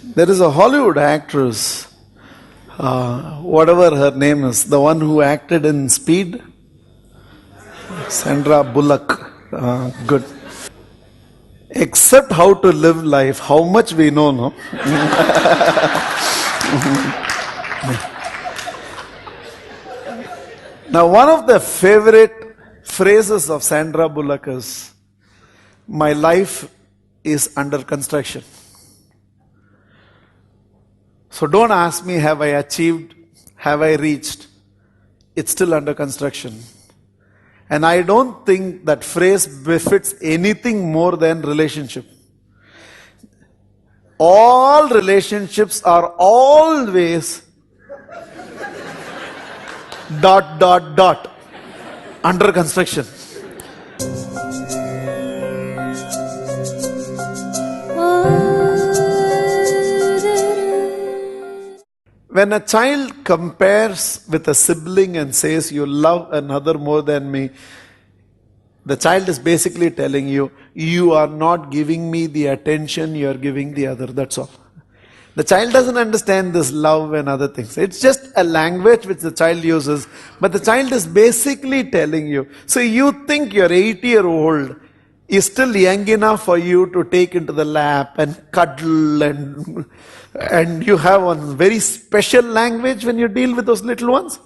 There is a Hollywood actress, whatever her name is, the one who acted in Speed, Sandra Bullock. Good. Except how to live life, how much we know, no? Now, one of the favorite phrases of Sandra Bullock is, "My life is under construction." So don't ask me, have I achieved, have I reached? It's still under construction. And I don't think that phrase befits anything more than relationship. All relationships are always ... under construction. When a child compares with a sibling and says, "You love another more than me," the child is basically telling you, "You are not giving me the attention you are giving the other." That's all. The child doesn't understand this love and other things. It's just a language which the child uses, but the child is basically telling you. So you think your 8-year-old is still young enough for you to take into the lap and cuddle, and you have one very special language when you deal with those little ones.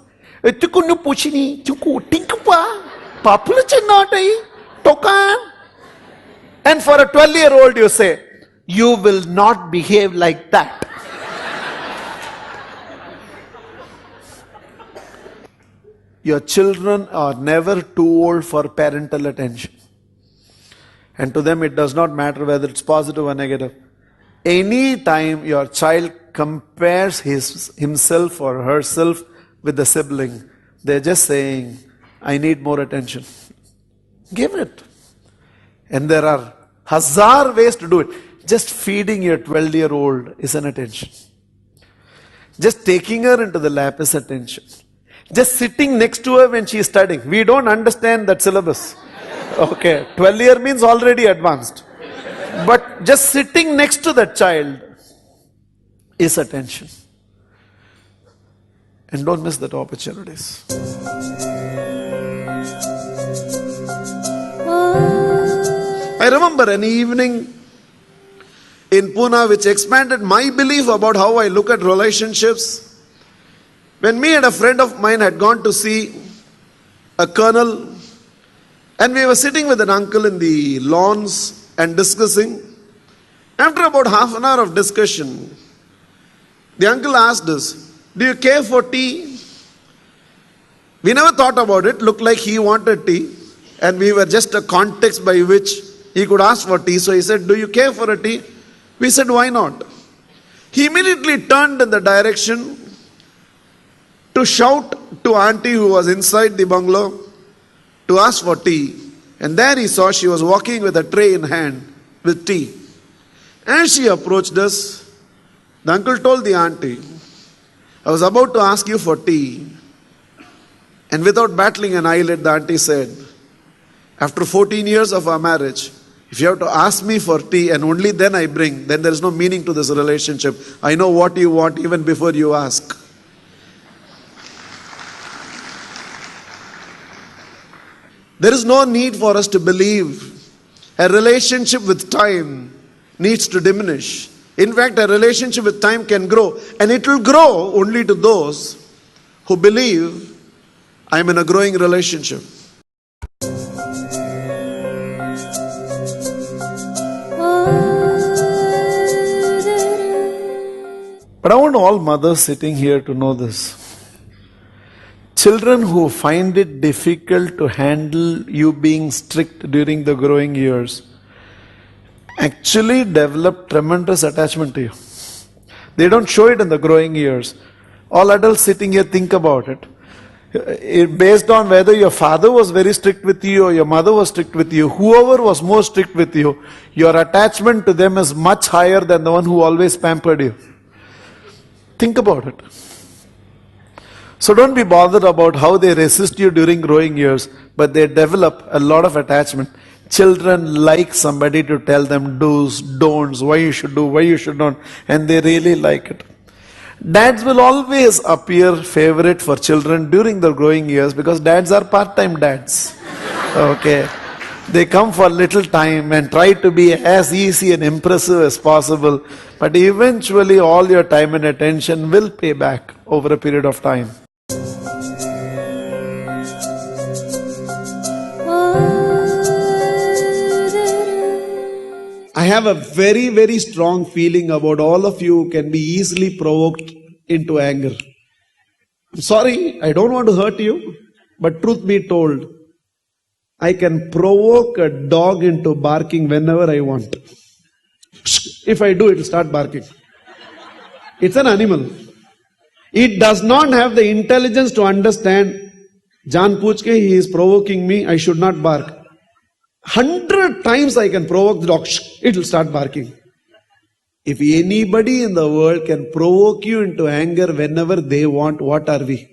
And for a 12-year-old you say, "You will not behave like that." Your children are never too old for parental attention. And to them it does not matter whether it's positive or negative. Any time your child compares himself or herself with the sibling, they're just saying, "I need more attention." Give it. And there are hazar ways to do it. Just feeding your 12-year-old is an attention. Just taking her into the lap is attention. Just sitting next to her when she is studying. We don't understand that syllabus. Okay, 12-year means already advanced. But just sitting next to that child is attention. And don't miss that opportunities. I remember an evening in Pune which expanded my belief about how I look at relationships. When me and a friend of mine had gone to see a colonel, and we were sitting with an uncle in the lawns and discussing. After about half an hour of discussion, the uncle asked us, "Do you care for tea?" We never thought about it. Looked like he wanted tea, and we were just a context by which he could ask for tea. So he said, "Do you care for a tea?" We said, "Why not?" He immediately turned in the direction to shout to auntie who was inside the bungalow to ask for tea. And there he saw she was walking with a tray in hand with tea. As she approached us, the uncle told the auntie, "I was about to ask you for tea." And without battling an eyelid, the auntie said, "After 14 years of our marriage, if you have to ask me for tea and only then I bring, then there is no meaning to this relationship. I know what you want even before you ask." There is no need for us to believe a relationship with time needs to diminish. In fact, a relationship with time can grow, and it will grow only to those who believe I am in a growing relationship. But I want all mothers sitting here to know this. Children who find it difficult to handle you being strict during the growing years actually develop tremendous attachment to you. They don't show it in the growing years. All adults sitting here, think about it. Based on whether your father was very strict with you or your mother was strict with you, whoever was more strict with you, your attachment to them is much higher than the one who always pampered you. Think about it. So don't be bothered about how they resist you during growing years, but they develop a lot of attachment. Children like somebody to tell them do's, don'ts, why you should do, why you should not, and they really like it. Dads will always appear favorite for children during their growing years because dads are part-time dads. Okay. They come for little time and try to be as easy and impressive as possible, but eventually all your time and attention will pay back over a period of time. I have a very, very strong feeling about all of you who can be easily provoked into anger. I'm sorry, I don't want to hurt you, but truth be told, I can provoke a dog into barking whenever I want. If I do, it will start barking. It's an animal. It does not have the intelligence to understand, Jaan Pooch ke, he is provoking me, I should not bark. 100 times I can provoke the dog, it will start barking. If anybody in the world can provoke you into anger whenever they want, what are we?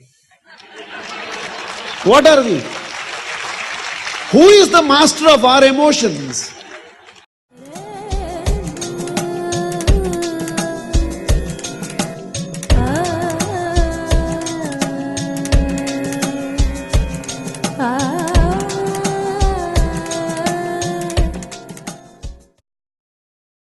What are we? Who is the master of our emotions?